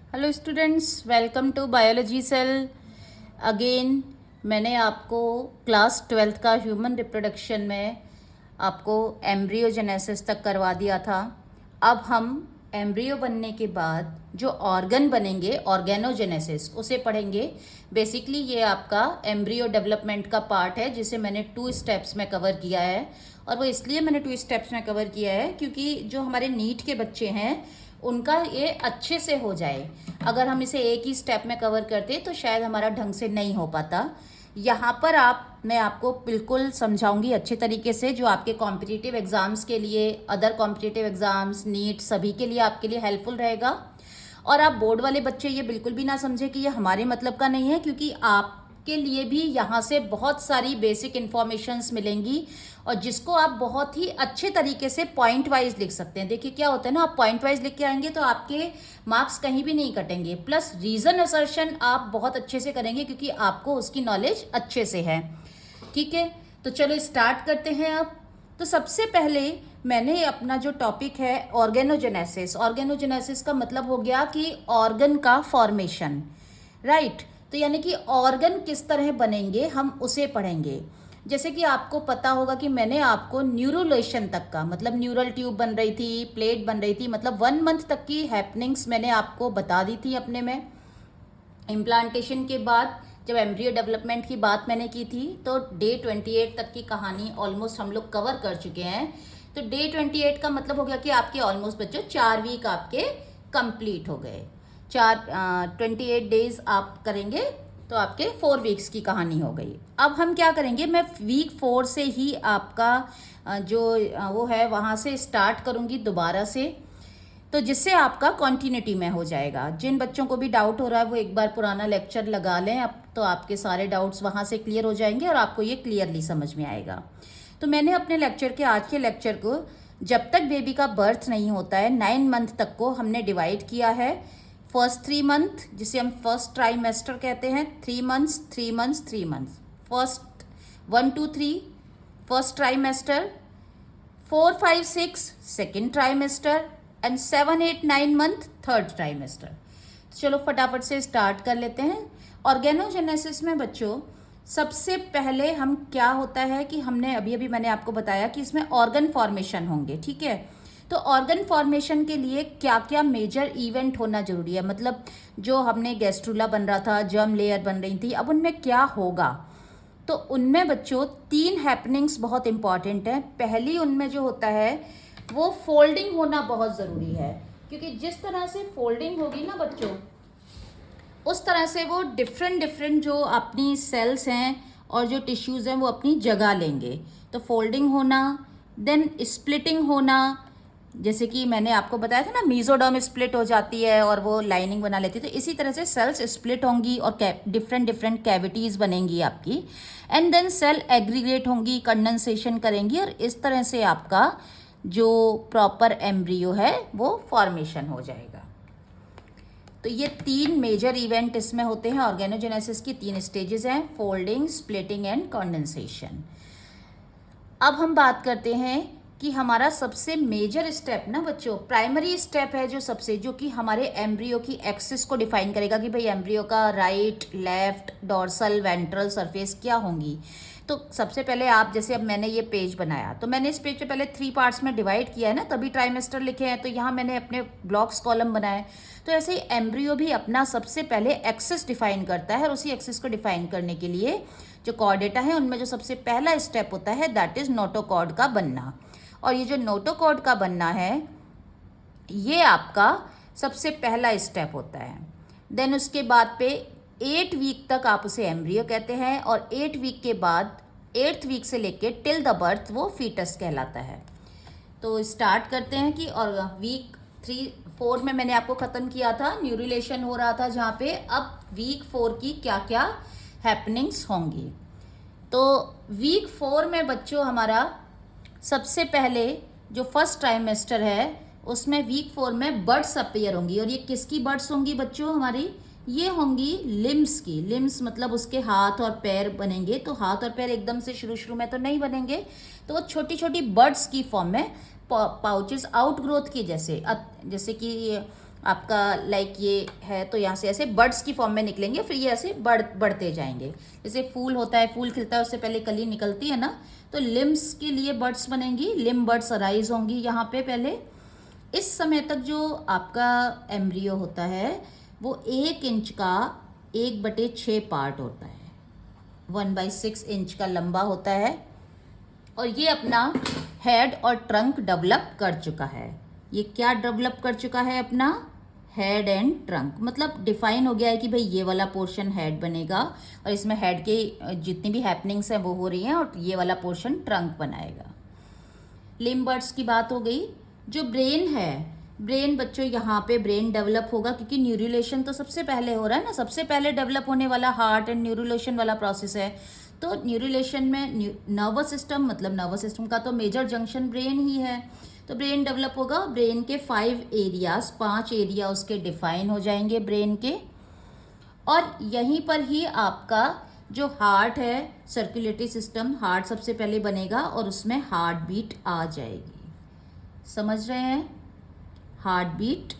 Hello students, welcome to biology cell again. मैंने आपको class 12th का ह्यूमन रिप्रोडक्शन में आपको एम्ब्रियोजेनेसिस तक करवा दिया था। अब हम एम्ब्रियो बनने के बाद जो ऑर्गन बनेंगे, ऑर्गेनोजेनेसिस, उसे पढ़ेंगे। बेसिकली ये आपका एम्ब्रियो डेवलपमेंट का पार्ट है जिसे मैंने 2 स्टेप्स में कवर किया है। और वो इसलिए मैंने 2 स्टेप्स में कवर किया है क्योंकि जो हमारे नीट के बच्चे हैं उनका ये अच्छे से हो जाए। अगर हम इसे एक ही स्टेप में कवर करते तो शायद हमारा ढंग से नहीं हो पाता। यहाँ पर मैं आपको बिल्कुल समझाऊंगी अच्छे तरीके से, जो आपके कॉम्पिटिटिव एग्ज़ाम्स के लिए, अदर कॉम्पिटिटिव एग्ज़ाम्स, नीट, सभी के लिए आपके लिए हेल्पफुल रहेगा। और आप बोर्ड वाले बच्चे ये बिल्कुल भी ना समझे कि ये हमारे मतलब का नहीं है, क्योंकि आपके लिए भी यहाँ से बहुत सारी बेसिक इन्फॉर्मेशंस मिलेंगी और जिसको आप बहुत ही अच्छे तरीके से पॉइंट वाइज लिख सकते हैं। देखिए क्या होता है ना, आप पॉइंट वाइज लिख के आएंगे तो आपके मार्क्स कहीं भी नहीं कटेंगे। प्लस रीज़न असर्शन आप बहुत अच्छे से करेंगे क्योंकि आपको उसकी नॉलेज अच्छे से है। ठीक है, तो चलो स्टार्ट करते हैं अब। तो सबसे पहले मैंने अपना जो टॉपिक है ऑर्गेनोजेनेसिस, ऑर्गेनोजेनेसिस का मतलब हो गया कि ऑर्गन का फॉर्मेशन, राइट। तो यानी कि ऑर्गन किस तरह बनेंगे हम उसे पढ़ेंगे। जैसे कि आपको पता होगा कि मैंने आपको न्यूरोलेशन तक का, मतलब न्यूरल ट्यूब बन रही थी, प्लेट बन रही थी, मतलब 1 मंथ तक की हैपनिंग्स मैंने आपको बता दी थी अपने में। इम्प्लांटेशन के बाद जब एम्ब्रियो डेवलपमेंट की बात मैंने की थी तो डे 28 तक की कहानी ऑलमोस्ट हम लोग कवर कर चुके हैं। तो डे 28 का मतलब हो गया कि आपके ऑलमोस्ट बच्चों 4 वीक आपके कंप्लीट हो गए। 28 डेज आप करेंगे तो आपके 4 वीक्स की कहानी हो गई। अब हम क्या करेंगे, मैं वीक 4 से ही आपका जो वो है वहाँ से स्टार्ट करूँगी दोबारा से, तो जिससे आपका कॉन्टिन्यूटी में हो जाएगा। जिन बच्चों को भी डाउट हो रहा है वो एक बार पुराना लेक्चर लगा लें, अब तो आपके सारे डाउट्स वहाँ से क्लियर हो जाएंगे और आपको ये क्लियरली समझ में आएगा। तो मैंने अपने लेक्चर के, आज के लेक्चर को, जब तक बेबी का बर्थ नहीं होता है 9 मंथ तक को हमने डिवाइड किया है। फर्स्ट 3 मंथ जिसे हम फर्स्ट ट्राइमेस्टर कहते हैं, 3 months 3 months 3 months, first 1 2 3 first trimester, 4 5 6 second trimester and 7 8 9 month third trimester. चलो फटाफट से स्टार्ट कर लेते हैं। ऑर्गेनोजेनेसिस में बच्चों सबसे पहले हम क्या होता है कि हमने अभी अभी मैंने आपको बताया कि इसमें ऑर्गन फॉर्मेशन होंगे। ठीक है, तो ऑर्गन फॉर्मेशन के लिए क्या क्या मेजर इवेंट होना जरूरी है, मतलब जो हमने गैस्ट्रुला बन रहा था, जर्म लेयर बन रही थी, अब उनमें क्या होगा। तो उनमें बच्चों 3 हैपनिंग्स बहुत इंपॉर्टेंट हैं। पहली उनमें जो होता है वो फोल्डिंग होना बहुत ज़रूरी है, क्योंकि जिस तरह से फोल्डिंग होगी ना बच्चों, उस तरह से वो डिफरेंट डिफरेंट जो अपनी सेल्स हैं और जो टिश्यूज़ हैं वो अपनी जगह लेंगे। तो फोल्डिंग होना, देन स्प्लिटिंग होना, जैसे कि मैंने आपको बताया था ना, मीजोडर्म स्प्लिट हो जाती है और वो लाइनिंग बना लेती है, तो इसी तरह से सेल्स स्प्लिट होंगी और डिफरेंट डिफरेंट कैविटीज़ बनेंगी आपकी। एंड देन सेल एग्रीगेट होंगी, कंडेंसेशन करेंगी और इस तरह से आपका जो प्रॉपर एम्ब्रियो है वो फॉर्मेशन हो जाएगा। तो ये 3 मेजर इवेंट इसमें होते हैं। ऑर्गेनोजेनेसिस की 3 स्टेजेस हैं, फोल्डिंग, स्प्लिटिंग एंड कंडेंसेशन। अब हम बात करते हैं कि हमारा सबसे मेजर स्टेप ना बच्चों, प्राइमरी स्टेप है जो सबसे, जो कि हमारे एम्ब्रियो की एक्सिस को डिफाइन करेगा कि भाई एम्ब्रियो का right, left, dorsal, ventral surface क्या होंगी। तो सबसे पहले आप, जैसे अब मैंने ये पेज बनाया तो मैंने इस पेज पे पहले 3 पार्ट्स में डिवाइड किया है ना, तभी ट्राइमेस्टर लिखे हैं, तो यहाँ मैंने अपने ब्लॉक्स कॉलम बनाए। तो ऐसे ही एम्ब्रियो भी अपना सबसे पहले एक्सिस डिफाइन करता है और उसी एक्सिस को डिफाइन करने के लिए जो कॉर्डेटा है उनमें जो सबसे पहला स्टेप होता है दैट इज नोटोकॉर्ड का बनना। और ये जो नोटोकॉर्ड का बनना है ये आपका सबसे पहला स्टेप होता है। देन उसके बाद पे 8 वीक तक आप उसे एम्ब्रियो कहते हैं और 8 वीक के बाद 8th वीक से लेके टिल द बर्थ वो फीटस कहलाता है। तो स्टार्ट करते हैं कि, और वीक 3 4 में मैंने आपको ख़त्म किया था, न्यूरिलेशन हो रहा था जहाँ पे, अब वीक 4 की क्या क्या हैपनिंग्स होंगी। तो वीक 4 में बच्चों हमारा सबसे पहले जो फर्स्ट ट्राइमेस्टर है उसमें वीक 4 में बर्ड्स अपीयर होंगी। और ये किसकी बर्ड्स होंगी बच्चों हमारी, ये होंगी लिम्स की। लिम्स मतलब उसके हाथ और पैर बनेंगे। तो हाथ और पैर एकदम से शुरू शुरू में तो नहीं बनेंगे, तो वो छोटी छोटी बर्ड्स की फॉर्म में, पाउचेस आउट ग्रोथ की, जैसे कि आपका लाइक ये है तो यहाँ से ऐसे बर्ड्स की फॉर्म में निकलेंगे, फिर ये ऐसे बढ़ते जाएंगे। जैसे फूल होता है, फूल खिलता है, उससे पहले कली निकलती है ना, तो लिम्स के लिए बर्ड्स बनेंगी, लिम बर्ड्स अराइज होंगी यहाँ पे पहले। इस समय तक जो आपका एम्ब्रियो होता है वो 1 इंच का 1/6 पार्ट होता है, 1/6 इंच का लंबा होता है, और ये अपना हेड और ट्रंक डेवलप कर चुका है। ये क्या डेवलप कर चुका है? अपना हेड एंड ट्रंक, मतलब डिफाइन हो गया है कि भाई ये वाला पोर्शन हेड बनेगा और इसमें हेड के जितनी भी हैपनिंग्स हैं वो हो रही हैं, और ये वाला पोर्शन ट्रंक बनाएगा। लिम्ब बर्ड्स की बात हो गई। जो ब्रेन है, ब्रेन बच्चों यहाँ पे ब्रेन डेवलप होगा, क्योंकि न्यूरुलेशन तो सबसे पहले हो रहा है ना, सबसे पहले डेवलप होने वाला हार्ट एंड न्यूरुलेशन वाला प्रोसेस है। तो न्यूरुलेशन में नर्वस सिस्टम, मतलब नर्वस सिस्टम का तो मेजर जंक्शन ब्रेन ही है, तो ब्रेन डेवलप होगा। ब्रेन के 5 एरिया उसके डिफाइन हो जाएंगे ब्रेन के, और यहीं पर ही आपका जो हार्ट है, सर्कुलेटरी सिस्टम, हार्ट सबसे पहले बनेगा और उसमें हार्ट बीट आ जाएगी। समझ रहे हैं? हार्ट बीट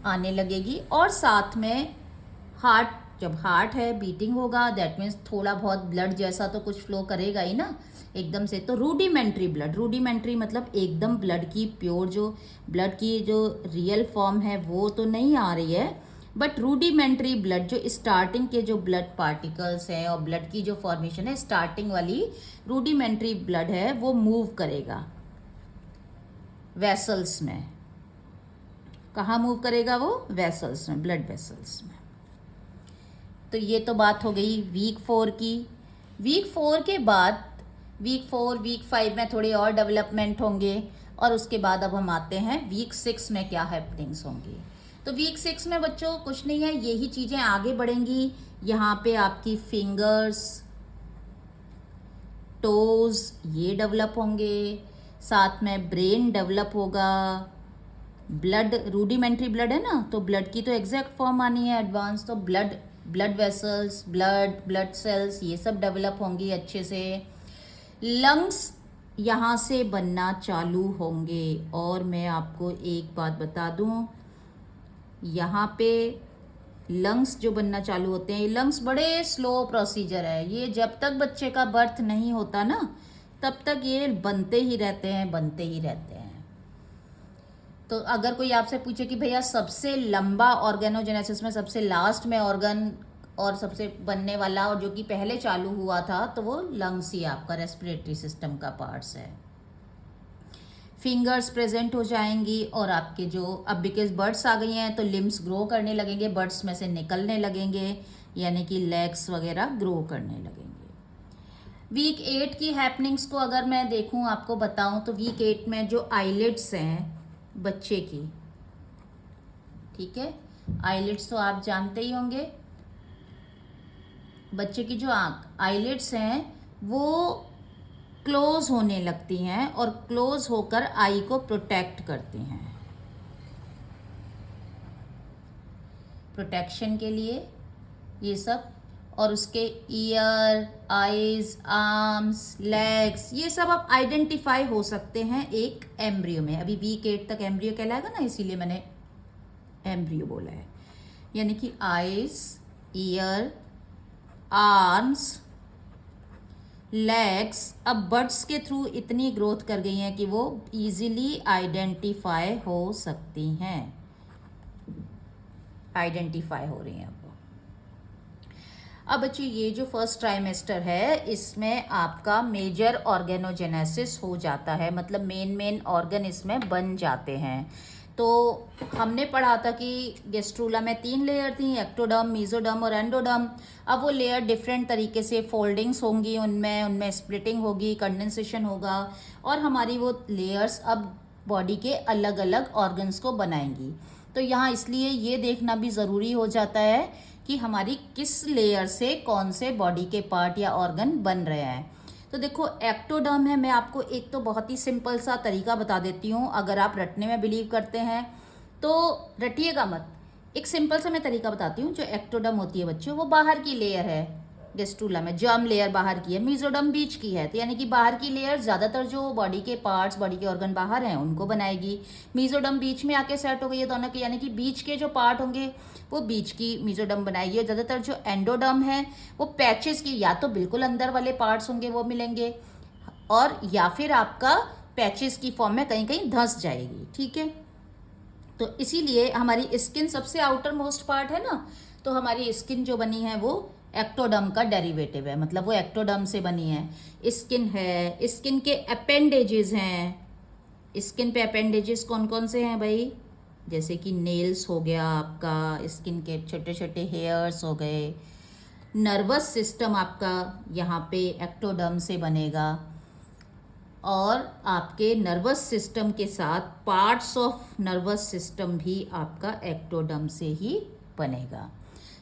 आने लगेगी, और साथ में हार्ट, जब हार्ट है बीटिंग होगा, दैट मीन्स थोड़ा बहुत ब्लड जैसा तो कुछ फ्लो करेगा ही ना एकदम से। तो रूडिमेंट्री ब्लड, रूडिमेंट्री मतलब एकदम ब्लड की प्योर, जो ब्लड की जो रियल फॉर्म है वो तो नहीं आ रही है, बट रूडिमेंट्री ब्लड, जो स्टार्टिंग के जो ब्लड पार्टिकल्स हैं और ब्लड की जो फॉर्मेशन है, स्टार्टिंग वाली रूडिमेंट्री ब्लड है, वो मूव करेगा वेसल्स में। कहाँ मूव करेगा वो? वेसल्स में, ब्लड वेसल्स में। तो ये तो बात हो गई वीक 4 की। वीक 4 के बाद वीक 4, वीक 5 में थोड़े और डेवलपमेंट होंगे, और उसके बाद अब हम आते हैं वीक 6 में क्या हैपनिंग्स होंगी। तो वीक 6 में बच्चों कुछ नहीं है, यही चीज़ें आगे बढ़ेंगी। यहाँ पे आपकी फिंगर्स, टोज ये डेवलप होंगे, साथ में ब्रेन डेवलप होगा, ब्लड, रूडिमेंट्री ब्लड है ना, तो ब्लड की तो एग्जैक्ट फॉर्म आनी है एडवांस, तो ब्लड वेसल्स, ब्लड सेल्स ये सब डेवलप होंगी अच्छे से। लंग्स यहाँ से बनना चालू होंगे, और मैं आपको एक बात बता दूँ, यहाँ पे लंग्स जो बनना चालू होते हैं, लंग्स बड़े स्लो प्रोसीजर है, ये जब तक बच्चे का बर्थ नहीं होता ना तब तक ये बनते ही रहते हैं, बनते ही रहते हैं। तो अगर कोई आपसे पूछे कि भैया सबसे लंबा ऑर्गेनोजेनेसिस में सबसे लास्ट में ऑर्गन और सबसे बनने वाला और जो कि पहले चालू हुआ था, तो वो लंग्स ही आपका रेस्पिरेटरी सिस्टम का पार्ट्स है। फिंगर्स प्रेजेंट हो जाएंगी, और आपके जो अब बिकॉज बर्ड्स आ गई हैं तो लिम्स ग्रो करने लगेंगे, बर्ड्स में से निकलने लगेंगे, यानी कि लेग्स वगैरह ग्रो करने लगेंगे। वीक 8 की हैपनिंग्स को अगर मैं देखूं, आपको बताऊं, तो वीक 8 में जो आईलिड्स हैं बच्चे की, ठीक है, आईलिड्स तो आप जानते ही होंगे, बच्चे की जो आईलिड्स हैं वो क्लोज होने लगती हैं, और क्लोज होकर आई को प्रोटेक्ट करती हैं, प्रोटेक्शन के लिए ये सब। और उसके ईयर, आईज, आर्म्स, लेग्स ये सब आप आइडेंटिफाई हो सकते हैं एक एम्ब्रियो में। अभी वीक 8 तक एम्ब्रियो कहलाएगा ना, इसीलिए मैंने एम्ब्रियो बोला है। यानी कि आईज, ईयर, आर्म्स, लेग्स अब बर्ड्स के थ्रू इतनी ग्रोथ कर गई हैं कि वो इजीली आइडेंटिफाई हो सकती हैं, आइडेंटिफाई हो रही हैं वो। अब बच्चों ये जो फर्स्ट ट्राइमेस्टर है, इसमें आपका मेजर ऑर्गेनोजेनेसिस हो जाता है, मतलब मेन ऑर्गन इसमें बन जाते हैं। तो हमने पढ़ा था कि गेस्ट्रूला में 3 लेयर थी, एक्टोडर्म, मेसोडर्म और एंडोडर्म। अब वो लेयर डिफरेंट तरीके से फोल्डिंग्स होंगी, उनमें स्प्लिटिंग होगी, कंडेंसेशन होगा, और हमारी वो लेयर्स अब बॉडी के अलग अलग ऑर्गन्स को बनाएंगी। तो यहाँ इसलिए ये देखना भी ज़रूरी हो जाता है कि हमारी किस लेयर से कौन से बॉडी के पार्ट या ऑर्गन बन रहे हैं। तो देखो एक्टोडर्म है, मैं आपको एक तो बहुत ही सिंपल सा तरीका बता देती हूँ, अगर आप रटने में बिलीव करते हैं तो रटिएगा मत। एक सिंपल सा मैं तरीका बताती हूँ। जो एक्टोडर्म होती है बच्चों, वो बाहर की लेयर है, गेस्ट्रूला में जर्म लेयर बाहर की है, मीजोडर्म बीच की है, तो यानी कि बाहर की लेयर ज़्यादातर जो बॉडी के पार्ट्स, बॉडी के ऑर्गन बाहर हैं उनको बनाएगी। मीजोडर्म बीच में आके सेट हो गई है दोनों की, यानी कि बीच के जो पार्ट होंगे वो बीच की मीजोडर्म बनाएगी। और ज़्यादातर जो एंडोडर्म है वो पैचेस की, या तो बिल्कुल अंदर वाले पार्ट्स होंगे वो मिलेंगे, और या फिर आपका पैचेस की फॉर्म में कहीं कहीं धंस जाएगी। ठीक है, तो इसीलिए हमारी स्किन सबसे आउटर मोस्ट पार्ट है ना, तो हमारी स्किन जो बनी है वो एक्टोडर्म का डेरिवेटिव है, मतलब वो एक्टोडर्म से बनी है। स्किन है, स्किन के अपेंडेजेस हैं। स्किन पे अपेंडेजेस कौन कौन से हैं भाई? जैसे कि नेल्स हो गया आपका, स्किन के छोटे छोटे हेयर्स हो गए। नर्वस सिस्टम आपका यहाँ पे एक्टोडर्म से बनेगा, और आपके नर्वस सिस्टम के साथ पार्ट्स ऑफ नर्वस सिस्टम भी आपका एक्टोडर्म से ही बनेगा।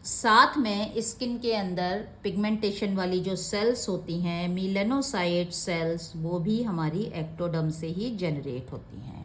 साथ में स्किन के अंदर पिगमेंटेशन वाली जो सेल्स होती हैं, मेलानोसाइट सेल्स, वो भी हमारी एक्टोडर्म से ही जनरेट होती हैं।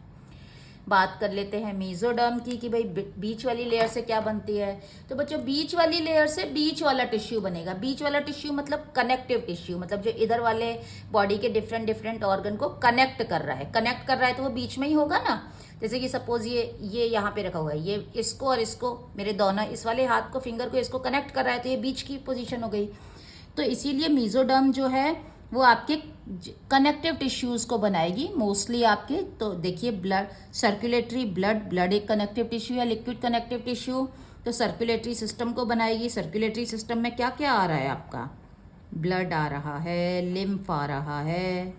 बात कर लेते हैं मेसोडर्म की कि भाई बीच वाली लेयर से क्या बनती है। तो बच्चों बीच वाली लेयर से बीच वाला टिश्यू बनेगा। बीच वाला टिश्यू मतलब कनेक्टिव टिश्यू, मतलब जो इधर वाले बॉडी के डिफरेंट डिफरेंट ऑर्गन को कनेक्ट कर रहा है। कनेक्ट कर रहा है तो वो बीच में ही होगा ना। जैसे कि सपोज ये यहाँ पे रखा हुआ है, ये इसको और इसको, मेरे दोनों इस वाले हाथ को, फिंगर को इसको कनेक्ट कर रहा है, तो ये बीच की पोजीशन हो गई। तो इसीलिए मेसोडर्म जो है वो आपके कनेक्टिव टिश्यूज़ को बनाएगी मोस्टली आपके। तो देखिए ब्लड, सर्कुलेटरी ब्लड एक कनेक्टिव टिश्यू है, लिक्विड कनेक्टिव टिश्यू, तो सर्कुलेटरी सिस्टम को बनाएगी। सर्कुलेटरी सिस्टम में क्या क्या आ रहा है आपका? ब्लड आ रहा है, लिम्फ आ रहा है,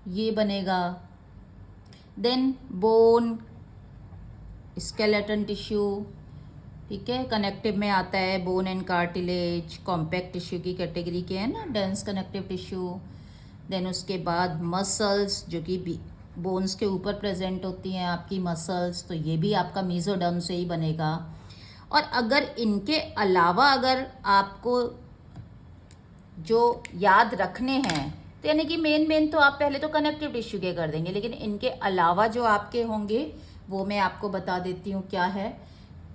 ये बनेगा। देन बोन, स्केलेटन टिश्यू, ठीक है, कनेक्टिव में आता है। Bone and cartilage compact tissue की कैटेगरी के हैं ना, डेंस कनेक्टिव टिश्यू। देन उसके बाद मसल्स, जो कि बोन्स के ऊपर प्रेजेंट होती हैं आपकी मसल्स, तो ये भी आपका मेसोडर्म से ही बनेगा। और अगर इनके अलावा अगर आपको जो याद रखने हैं, तो यानी कि मेन तो आप पहले तो कनेक्टिव टिश्यू के कर देंगे, लेकिन इनके अलावा जो आपके होंगे वो मैं आपको बता देती हूँ क्या है।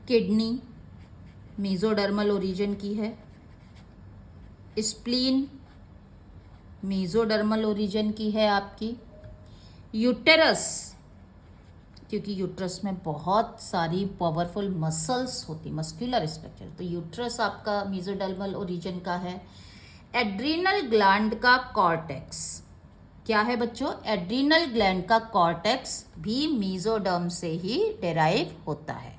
किडनी मेसोडर्मल ओरिजिन की है। स्प्लीन मेसोडर्मल ओरिजिन की है आपकी। यूटेरस, क्योंकि यूट्रस में बहुत सारी पावरफुल मसल्स होती, मस्कुलर स्ट्रक्चर, तो यूट्रस आपका मेसोडर्मल ओरिजिन का है। एड्रीनल ग्लैंड का कॉर्टेक्स, क्या है बच्चों? एड्रीनल ग्लैंड का कॉर्टेक्स भी मेसोडर्म से ही डेराइव होता है।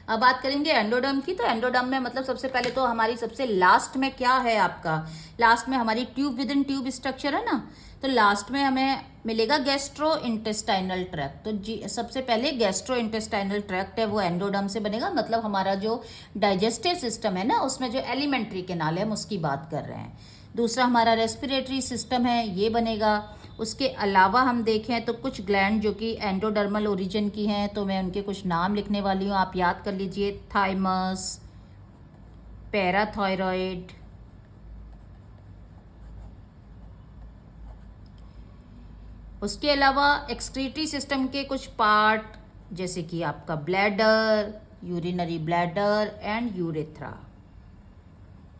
अब बात करेंगे एंडोडर्म की। तो एंडोडर्म में मतलब सबसे पहले तो हमारी सबसे लास्ट में क्या है आपका? लास्ट में हमारी tube with in tube structure है ना, तो लास्ट में हमें मिलेगा गैस्ट्रो इंटेस्टाइनल ट्रैक्ट। तो जी सबसे पहले गैस्ट्रो इंटेस्टाइनल ट्रैक्ट है वो एंडोडर्म से बनेगा, मतलब हमारा जो डाइजेस्टिव सिस्टम है ना, उसमें जो एलिमेंट्री कैनाल है हम उसकी बात कर रहे हैं। दूसरा हमारा रेस्पिरेटरी सिस्टम है, ये बनेगा। उसके अलावा हम देखें तो कुछ ग्लैंड जो कि एंडोडर्मल ओरिजिन की हैं, तो मैं उनके कुछ नाम लिखने वाली हूँ, आप याद कर लीजिए। थाइमस, पैराथायरॉइड, उसके अलावा एक्सक्रीटरी सिस्टम के कुछ पार्ट जैसे कि आपका bladder, urinary bladder and urethra.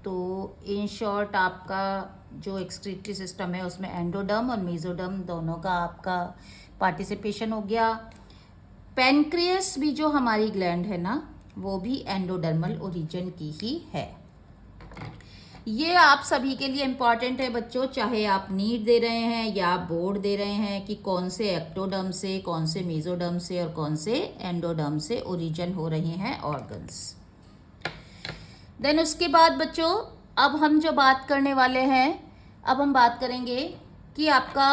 तो इन शॉर्ट आपका जो एक्सक्रीटरी सिस्टम है उसमें एंडोडर्म और मेसोडर्म दोनों का आपका पार्टिसिपेशन हो गया। पैनक्रियस भी जो हमारी ग्लैंड है ना, वो भी एंडोडर्मल ओरिजिन की ही है। ये आप सभी के लिए इम्पॉर्टेंट है बच्चों, चाहे आप नीट दे रहे हैं या आप बोर्ड दे रहे हैं, कि कौन से एक्टोडर्म से, कौन से मेसोडर्म से और कौन से एंडोडर्म से ओरिजिन हो रहे हैं ऑर्गन्स। देन उसके बाद बच्चों अब हम जो बात करने वाले हैं, अब हम बात करेंगे कि आपका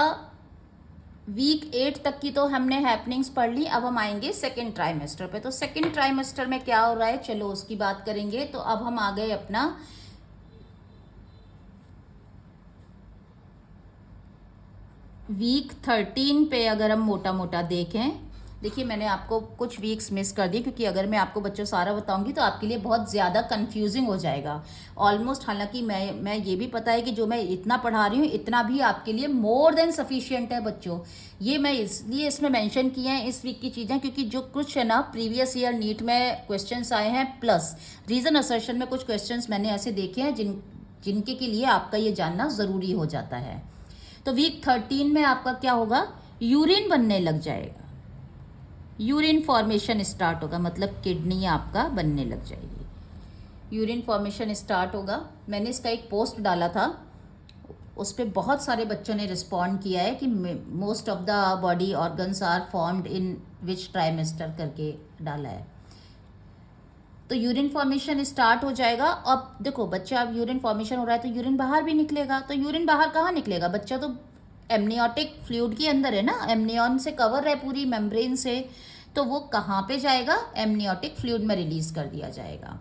वीक 8 तक की तो हमने हैपनिंग्स पढ़ ली। अब हम आएंगे सेकेंड ट्राइमेस्टर पे। तो सेकेंड ट्राइमेस्टर में क्या हो रहा है, चलो उसकी बात करेंगे। तो अब हम आ गए अपना वीक 13 पे। अगर हम मोटा मोटा देखें, देखिए मैंने आपको कुछ वीक्स मिस कर दिए, क्योंकि अगर मैं आपको बच्चों सारा बताऊंगी तो आपके लिए बहुत ज़्यादा कंफ्यूजिंग हो जाएगा ऑलमोस्ट। हालांकि मैं ये भी पता है कि जो मैं इतना पढ़ा रही हूँ इतना भी आपके लिए मोर देन सफिशिएंट है बच्चों। ये मैं इसलिए इसमें मेंशन किए हैं इस वीक की चीज़ें, क्योंकि जो कुछ है ना प्रीवियस ईयर नीट में क्वेश्चंस आए हैं, प्लस रीज़न असर्शन में कुछ क्वेश्चंस मैंने ऐसे देखे हैं जिनके के लिए आपका ये जानना ज़रूरी हो जाता है। तो वीक 13 में आपका क्या होगा, यूरिन बनने लग जाएगा, यूरिन फॉर्मेशन स्टार्ट होगा, मतलब किडनी आपका बनने लग जाएगी, यूरिन फॉर्मेशन स्टार्ट होगा। मैंने इसका एक पोस्ट डाला था, उस पर बहुत सारे बच्चों ने रिस्पॉन्ड किया है कि most of the body organs are formed in which trimester करके डाला है। तो यूरिन फॉर्मेशन स्टार्ट हो जाएगा। अब देखो बच्चा, अब यूरिन फॉर्मेशन हो रहा है तो यूरिन बाहर भी निकलेगा। तो यूरिन बाहर कहाँ निकलेगा, बच्चा तो एमनियोटिक फ्लूइड के अंदर है ना, एमनियन से कवर है पूरी मेम्ब्रेन से, तो वो कहाँ पे जाएगा, एमनियोटिक फ्लूइड में रिलीज कर दिया जाएगा।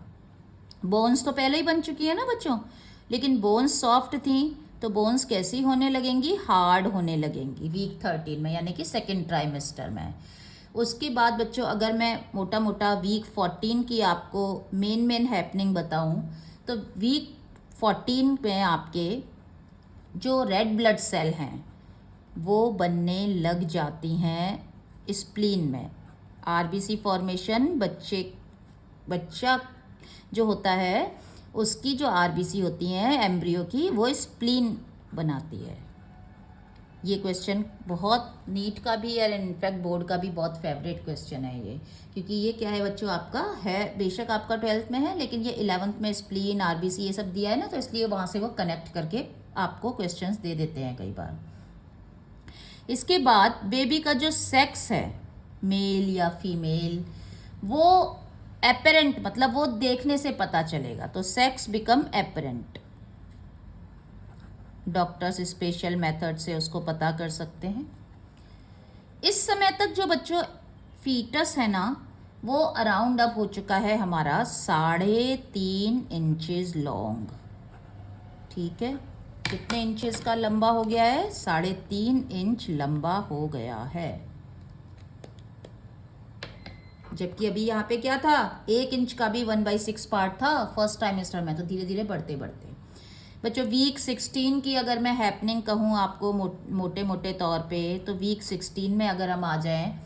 बोन्स तो पहले ही बन चुकी है ना बच्चों, लेकिन बोन्स सॉफ्ट थी तो बोन्स कैसी होने लगेंगी, हार्ड होने लगेंगी वीक 13 में, यानी कि सेकेंड ट्राइमेस्टर में। उसके बाद बच्चों अगर मैं मोटा मोटा वीक 14 की आपको मेन हैपनिंग बताऊं, तो वीक 14 में आपके जो रेड ब्लड सेल हैं वो बनने लग जाती हैं स्प्लीन में। आरबीसी फॉर्मेशन बच्चा जो होता है उसकी जो आरबीसी होती हैं एम्ब्रियो की, वो स्प्लीन बनाती है। ये क्वेश्चन बहुत नीट का भी और इनफैक्ट बोर्ड का भी बहुत फेवरेट क्वेश्चन है ये, क्योंकि ये क्या है बच्चों, आपका है बेशक आपका 12th में है, लेकिन ये 11th में स्प्लीन आरबीसी ये सब दिया है ना, तो इसलिए वहाँ से वो कनेक्ट करके आपको क्वेश्चंस दे देते हैं कई बार। इसके बाद बेबी का जो सेक्स है, मेल या फीमेल, वो एपरेंट, मतलब वो देखने से पता चलेगा, तो sex become apparent. Doctors special method से उसको पता कर सकते हैं। इस समय तक जो बच्चों फीटस है ना, वो अराउंड अब हो चुका है हमारा 3.5 इंचेस लॉन्ग। ठीक है, कितने इंचेस का लंबा हो गया है, 3.5 इंच लंबा हो गया है। जबकि अभी यहाँ पे क्या था, 1 इंच का भी 1/6 पार्ट था फर्स्ट ट्राइमेस्टर में, तो धीरे धीरे बढ़ते बढ़ते बच्चों वीक 16 की अगर मैं हैपनिंग कहूँ आपको मोटे मोटे तौर पे, तो वीक 16 में अगर हम आ जाएं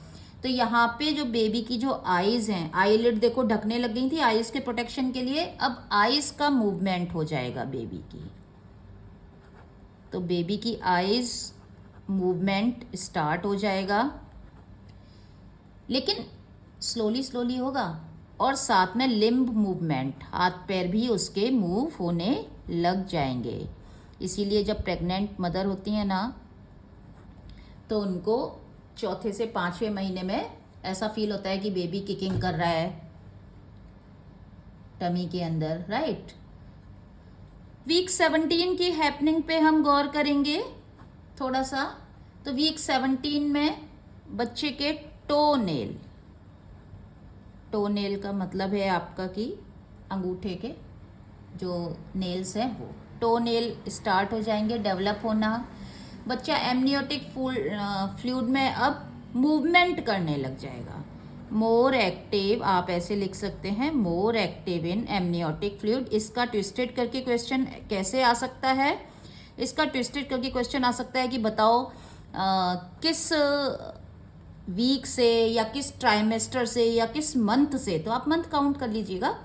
तो यहाँ पे जो बेबी की जो आईज हैं, आईलिड देखो ढकने लग गई थी आईज के प्रोटेक्शन के लिए, अब आईज का मूवमेंट हो जाएगा बेबी की, तो बेबी की आईज मूवमेंट स्टार्ट हो जाएगा, लेकिन स्लोली स्लोली होगा। और साथ में लिम्ब मूवमेंट, हाथ पैर भी उसके मूव होने लग जाएंगे। इसीलिए जब प्रेग्नेंट मदर होती हैं ना, तो उनको चौथे से 5वें महीने में ऐसा फील होता है कि बेबी किकिंग कर रहा है टमी के अंदर, राइट। वीक 17 की हैपनिंग पे हम गौर करेंगे थोड़ा सा। तो वीक 17 में बच्चे के टो नेल का मतलब है आपका कि अंगूठे के जो नेल्स हैं, वो टो नेल स्टार्ट हो जाएंगे डेवलप होना। बच्चा एमनियोटिक फ्लूइड में अब मूवमेंट करने लग जाएगा, मोर एक्टिव, आप ऐसे लिख सकते हैं, more active in amniotic fluid. इसका ट्विस्टेड करके क्वेश्चन कैसे आ सकता है, इसका ट्विस्टेड करके क्वेश्चन आ सकता है कि बताओ किस वीक से या किस ट्राइमेस्टर से या किस मंथ से, तो आप मंथ काउंट कर लीजिएगा।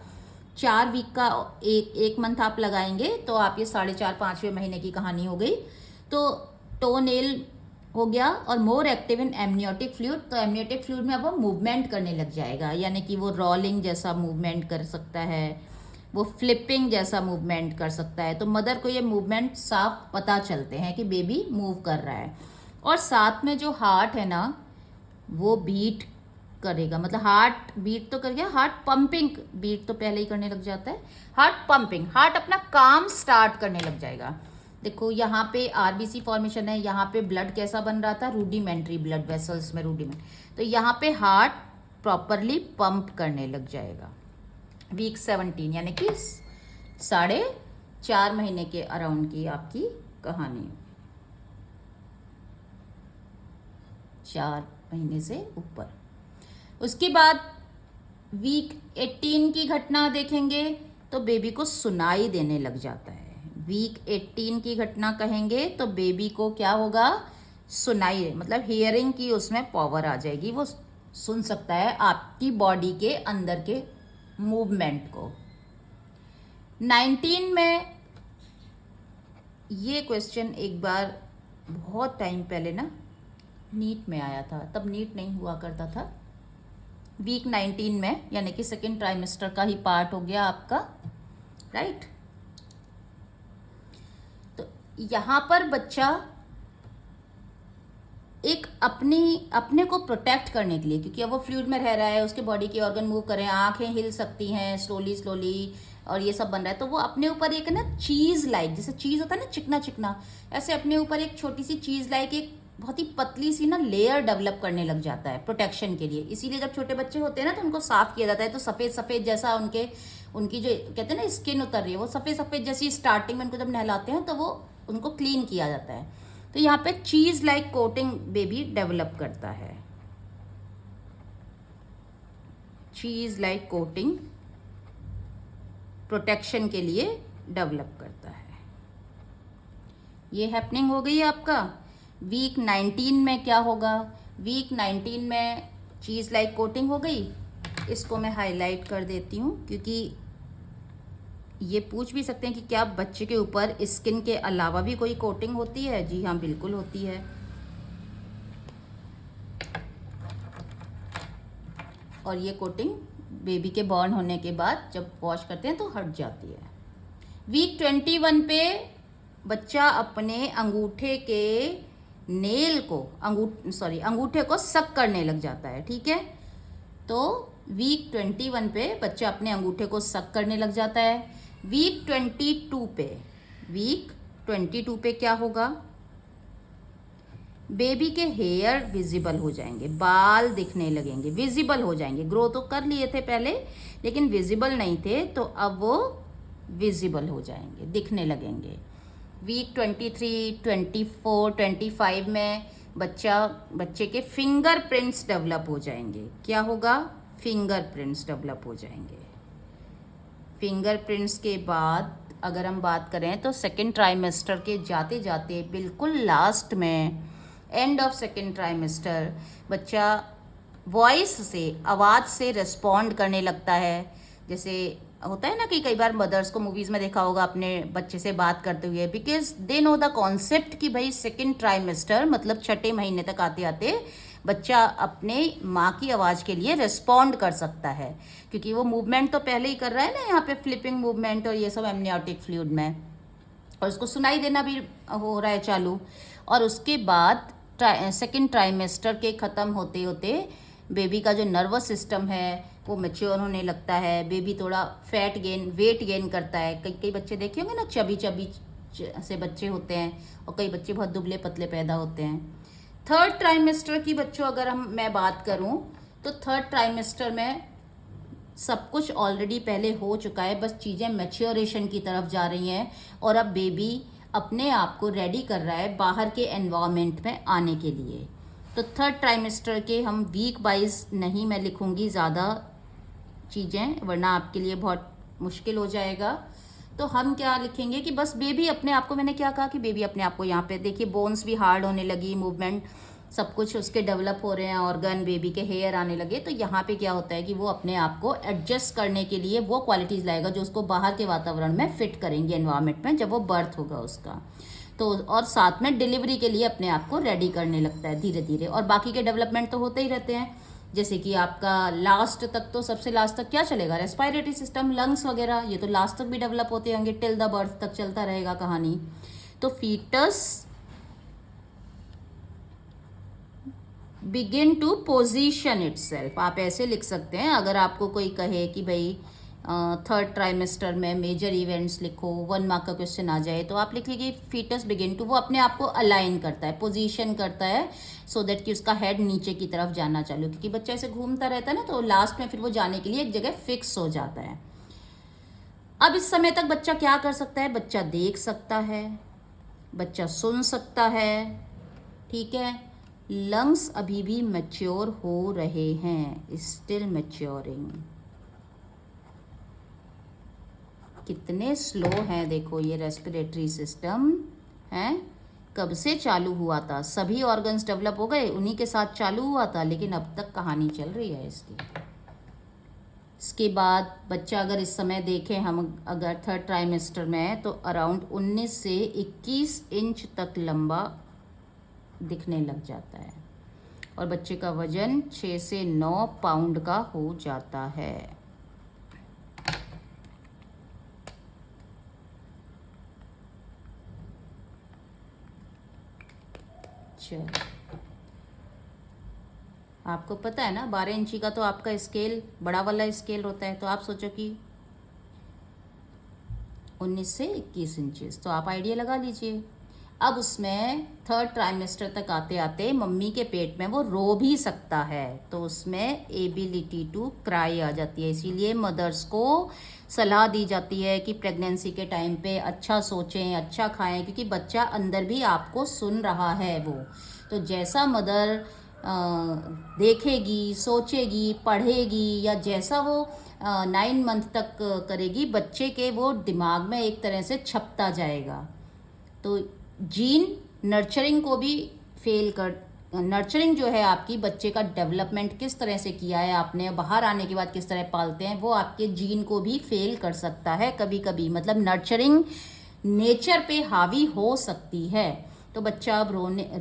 4 वीक का एक मंथ आप लगाएंगे तो आप ये 4.5-5वें महीने की कहानी हो गई। तो टो नेल हो गया और more active in amniotic fluid, तो एमनियोटिक फ्लूइड में अब वो मूवमेंट करने लग जाएगा, यानी कि वो रोलिंग जैसा मूवमेंट कर सकता है, वो फ्लिपिंग जैसा मूवमेंट कर सकता है। तो मदर को ये मूवमेंट साफ पता चलते हैं कि बेबी मूव कर रहा है। और साथ में जो हार्ट है ना, वो बीट करेगा, मतलब हार्ट बीट तो कर गया, हार्ट पंपिंग बीट तो पहले ही करने लग जाता है, हार्ट पंपिंग, हार्ट अपना काम स्टार्ट करने लग जाएगा। देखो यहाँ पे आरबीसी फॉर्मेशन है, यहाँ पे ब्लड कैसा बन रहा था, रूडिमेंट्री ब्लड वेसल्स में रूडिमेंट, तो यहाँ पे हार्ट प्रॉपरली पंप करने लग जाएगा। वीक 17 यानी कि 4.5 महीने के अराउंड की आपकी कहानी, 4 महीने से ऊपर। उसके बाद वीक 18 की घटना देखेंगे तो बेबी को सुनाई देने लग जाता है। वीक 18 की घटना कहेंगे तो बेबी को क्या होगा, सुनाई, मतलब हियरिंग की उसमें पावर आ जाएगी, वो सुन सकता है आपकी बॉडी के अंदर के मूवमेंट को। 19 में ये क्वेश्चन एक बार बहुत टाइम पहले ना नीट में आया था, तब नीट नहीं हुआ करता था। वीक 19 में, यानी कि सेकेंड ट्राइमेस्टर का ही पार्ट हो गया आपका, राइट। तो यहाँ पर बच्चा एक अपने को प्रोटेक्ट करने के लिए, क्योंकि अब वो फ्लूइड में रह रहा है, उसके बॉडी के ऑर्गन मूव कर रहे हैं, आंखें हिल सकती हैं स्लोली स्लोली, और ये सब बन रहा है, तो वो अपने ऊपर एक ना चीज़ लाइक, जैसे चीज़ होता है ना चिकना चिकना, ऐसे अपने ऊपर एक छोटी सी चीज़ लाइक एक बहुत ही पतली सी ना लेयर डेवलप करने लग जाता है प्रोटेक्शन के लिए। इसीलिए जब छोटे बच्चे होते हैं ना तो उनको साफ किया जाता है, तो सफ़ेद सफ़ेद जैसा उनकी जो कहते हैं ना स्किन उतर रही है, वो सफ़ेद सफ़ेद जैसी स्टार्टिंग में उनको जब नहलाते हैं तो वो उनको क्लीन किया जाता है। तो यहाँ पे चीज़ लाइक कोटिंग बेबी डेवलप करता है, चीज़ लाइक कोटिंग प्रोटेक्शन के लिए डेवलप करता है। ये हैपनिंग हो गई आपका। वीक 19 में क्या होगा, वीक 19 में चीज़ लाइक कोटिंग हो गई। इसको मैं हाईलाइट कर देती हूँ, क्योंकि ये पूछ भी सकते हैं कि क्या बच्चे के ऊपर स्किन के अलावा भी कोई कोटिंग होती है। जी हाँ, बिल्कुल होती है। और ये कोटिंग बेबी के बॉर्न होने के बाद जब वॉश करते हैं तो हट जाती है। वीक 21 पे बच्चा अपने अंगूठे के नेल को अंगूठे को सक करने लग जाता है, ठीक है। तो वीक 21 पे बच्चा अपने अंगूठे को सक करने लग जाता है। वीक 22 पे क्या होगा, बेबी के हेयर विजिबल हो जाएंगे, बाल दिखने लगेंगे, विजिबल हो जाएंगे। ग्रो तो कर लिए थे पहले, लेकिन विजिबल नहीं थे, तो अब वो विजिबल हो जाएंगे, दिखने लगेंगे। वीक 23, 24, 25 में बच्चे के फिंगरप्रिंट्स डेवलप हो जाएंगे। क्या होगा, फिंगरप्रिंट्स डेवलप हो जाएंगे। फिंगरप्रिंट्स के बाद अगर हम बात करें तो सेकेंड ट्राइमेस्टर के जाते जाते बिल्कुल लास्ट में, एंड ऑफ सेकेंड ट्राइमेस्टर, बच्चा वॉइस से, आवाज़ से रिस्पॉन्ड करने लगता है। जैसे होता है ना कि कई बार मदर्स को मूवीज़ में देखा होगा अपने बच्चे से बात करते हुए, because they know the concept कि भाई सेकेंड ट्राइमेस्टर मतलब छठे महीने तक आते आते बच्चा अपने माँ की आवाज़ के लिए रिस्पॉन्ड कर सकता है, क्योंकि वो मूवमेंट तो पहले ही कर रहा है ना, यहाँ पे फ्लिपिंग मूवमेंट और ये सब एमनियोटिक फ्लूइड में, और उसको सुनाई देना भी हो रहा है चालू। और उसके बाद सेकेंड ट्राइमेस्टर के ख़त्म होते होते बेबी का जो नर्वस सिस्टम है वो मैच्योर होने लगता है। बेबी थोड़ा वेट गेन करता है। कई बच्चे देखे होंगे ना, चबी से बच्चे होते हैं, और कई बच्चे बहुत दुबले पतले पैदा होते हैं। थर्ड ट्राइमेस्टर की बच्चों अगर मैं बात करूं तो थर्ड ट्राइमेस्टर में सब कुछ ऑलरेडी पहले हो चुका है, बस चीज़ें मैच्योरेशन की तरफ जा रही हैं, और अब बेबी अपने आप को रेडी कर रहा है बाहर के एनवायरनमेंट में आने के लिए। तो थर्ड ट्राइमेस्टर के हम वीक वाइज नहीं मैं लिखूंगी ज़्यादा चीज़ें, वरना आपके लिए बहुत मुश्किल हो जाएगा। तो हम क्या लिखेंगे कि बस बेबी अपने आप को, मैंने क्या कहा कि बेबी अपने आप को, यहाँ पे देखिए बोन्स भी हार्ड होने लगी, मूवमेंट सब कुछ उसके डेवलप हो रहे हैं, ऑर्गन, बेबी के हेयर आने लगे। तो यहाँ पे क्या होता है कि वो अपने आप को एडजस्ट करने के लिए वो क्वालिटीज़ लाएगा जो उसको बाहर के वातावरण में फिट करेंगे, एनवायरनमेंट में, जब वो बर्थ होगा उसका। तो और साथ में डिलीवरी के लिए अपने आप को रेडी करने लगता है धीरे धीरे। और बाकी के डेवलपमेंट तो होते ही रहते हैं, जैसे कि आपका लास्ट तक, तो सबसे लास्ट तक क्या चलेगा, रेस्पिरेटरी सिस्टम, लंग्स वगैरह, ये तो लास्ट तक भी डेवलप होते होंगे, टिल द बर्थ तक चलता रहेगा कहानी। तो foetus begin to position itself, आप ऐसे लिख सकते हैं। अगर आपको कोई कहे कि भाई थर्ड ट्राइमेस्टर में मेजर इवेंट्स लिखो, 1 मार्क का क्वेश्चन आ जाए, तो आप लिख लीजिए फीटस बिगिन टू, वो अपने आप को अलाइन करता है, पोजीशन करता है, सो दैट कि उसका हेड नीचे की तरफ जाना चालू, क्योंकि बच्चा ऐसे घूमता रहता है ना, तो लास्ट में फिर वो जाने के लिए एक जगह फिक्स हो जाता है। अब इस समय तक बच्चा क्या कर सकता है, बच्चा देख सकता है, बच्चा सुन सकता है, ठीक है, लंग्स अभी भी मैच्योर हो रहे हैं, स्टिल मैच्योरिंग। कितने स्लो हैं देखो ये रेस्पिरेटरी सिस्टम है। कब से चालू हुआ था, सभी ऑर्गन्स डेवलप हो गए, उन्हीं के साथ चालू हुआ था, लेकिन अब तक कहानी चल रही है इसकी। इसके बाद बच्चा अगर इस समय देखें हम, अगर थर्ड ट्राइमेस्टर में है, तो अराउंड 19 से 21 इंच तक लंबा दिखने लग जाता है और बच्चे का वजन 6 से 9 पाउंड का हो जाता है। चलो, आपको पता है ना 12 इंची का तो आपका स्केल बड़ा वाला स्केल होता है, तो आप सोचो कि 19 से 21 इंचेस, तो आप आइडिया लगा लीजिए। अब उसमें थर्ड ट्राइमेस्टर तक आते आते मम्मी के पेट में वो रो भी सकता है, तो उसमें एबिलिटी टू क्राई आ जाती है। इसीलिए मदर्स को सलाह दी जाती है कि प्रेगनेंसी के टाइम पे अच्छा सोचें, अच्छा खाएं, क्योंकि बच्चा अंदर भी आपको सुन रहा है वो। तो जैसा मदर देखेगी, सोचेगी, पढ़ेगी, या जैसा वो 9 मंथ तक करेगी, बच्चे के वो दिमाग में एक तरह से छपता जाएगा। तो जीन नर्चरिंग को भी फेल कर, नर्चरिंग जो है आपकी बच्चे का डेवलपमेंट किस तरह से किया है आपने, बाहर आने के बाद किस तरह पालते हैं, वो आपके जीन को भी फेल कर सकता है कभी कभी। मतलब नर्चरिंग नेचर पे हावी हो सकती है। तो बच्चा अब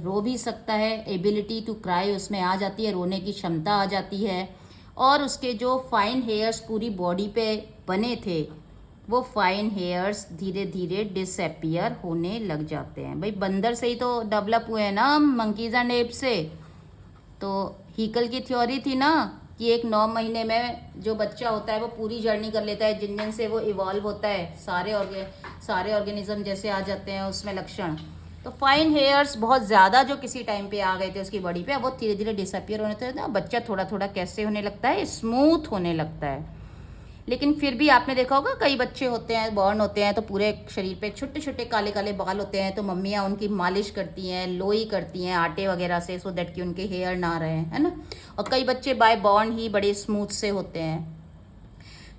रो भी सकता है, एबिलिटी टू क्राई उसमें आ जाती है, रोने की क्षमता आ जाती है, और उसके जो फाइन हेयर्स पूरी बॉडी पे बने थे, वो फाइन हेयर्स धीरे धीरे डिसअपियर होने लग जाते हैं। भाई बंदर से ही तो डेवलप हुए हैं ना हम, मंकीज एंड एप से। तो हीकल की थ्योरी थी ना कि एक 9 महीने में जो बच्चा होता है वो पूरी जर्नी कर लेता है, जिन जिन से वो इवॉल्व होता है, सारे ऑर्गेनिज्म जैसे आ जाते हैं उसमें लक्षण। तो फाइन हेयर्स बहुत ज़्यादा जो किसी टाइम पे आ गए थे उसकी बॉडी पे, वो धीरे धीरे डिसअपियर होने लगते हैं। बच्चा थोड़ा थोड़ा कैसे होने लगता है, स्मूथ होने लगता है। लेकिन फिर भी आपने देखा होगा कई बच्चे होते हैं, बॉर्न होते हैं, तो पूरे शरीर पे छोटे छोटे काले काले बाल होते हैं, तो मम्मियाँ उनकी मालिश करती हैं, लोई करती हैं आटे वगैरह से, सो दैट कि उनके हेयर ना रहे, है ना। और कई बच्चे बाय बॉर्न ही बड़े स्मूथ से होते हैं।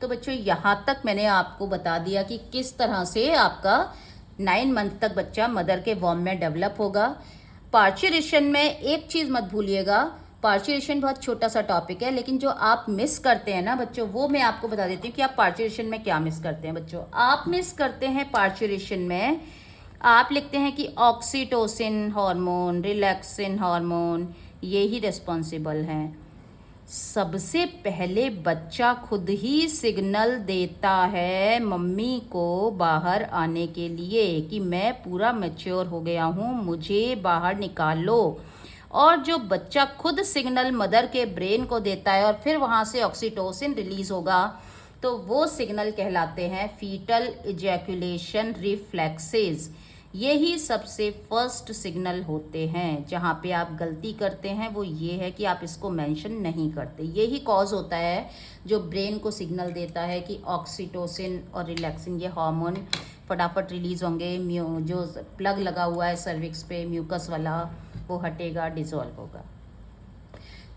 तो बच्चों यहाँ तक मैंने आपको बता दिया कि किस तरह से आपका 9 मंथ तक बच्चा मदर के वॉर्म में डेवलप होगा। पार्चुरेशन में एक चीज़ मत भूलिएगा, पार्चुरेशन बहुत छोटा सा टॉपिक है, लेकिन जो आप मिस करते हैं ना बच्चों, वो मैं आपको बता देती हूँ कि आप पार्चुरेशन में क्या मिस करते हैं। बच्चों आप मिस करते हैं पार्चुरेशन में, आप लिखते हैं कि ऑक्सीटोसिन हार्मोन, रिलैक्सिन हार्मोन, ये ही रिस्पॉन्सिबल हैं। सबसे पहले बच्चा खुद ही सिग्नल देता है मम्मी को बाहर आने के लिए कि मैं पूरा मैच्योर हो गया हूँ, मुझे बाहर निकाल लो। और जो बच्चा खुद सिग्नल मदर के ब्रेन को देता है और फिर वहाँ से ऑक्सीटोसिन रिलीज होगा, तो वो सिग्नल कहलाते हैं फीटल इजैकुलेशन रिफ्लेक्सेस। यही सबसे फर्स्ट सिग्नल होते हैं। जहाँ पे आप गलती करते हैं वो ये है कि आप इसको मेंशन नहीं करते। यही कॉज होता है जो ब्रेन को सिग्नल देता है कि ऑक्सीटोसिन और रिलैक्सिन ये हार्मोन फटाफट रिलीज होंगे, जो प्लग लगा हुआ है सर्विक्स पे म्यूकस वाला वो हटेगा, डिसॉल्व होगा।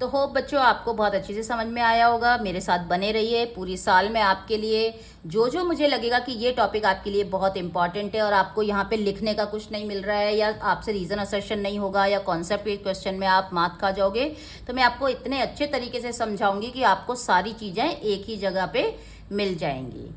तो होप बच्चों आपको बहुत अच्छे से समझ में आया होगा। मेरे साथ बने रहिए पूरी साल में, आपके लिए जो मुझे लगेगा कि ये टॉपिक आपके लिए बहुत इंपॉर्टेंट है और आपको यहाँ पे लिखने का कुछ नहीं मिल रहा है, या आपसे रीज़न असर्शन नहीं होगा, या कॉन्सेप्ट के क्वेश्चन में आप मात खा जाओगे, तो मैं आपको इतने अच्छे तरीके से समझाऊंगी कि आपको सारी चीज़ें एक ही जगह पे मिल जाएंगी।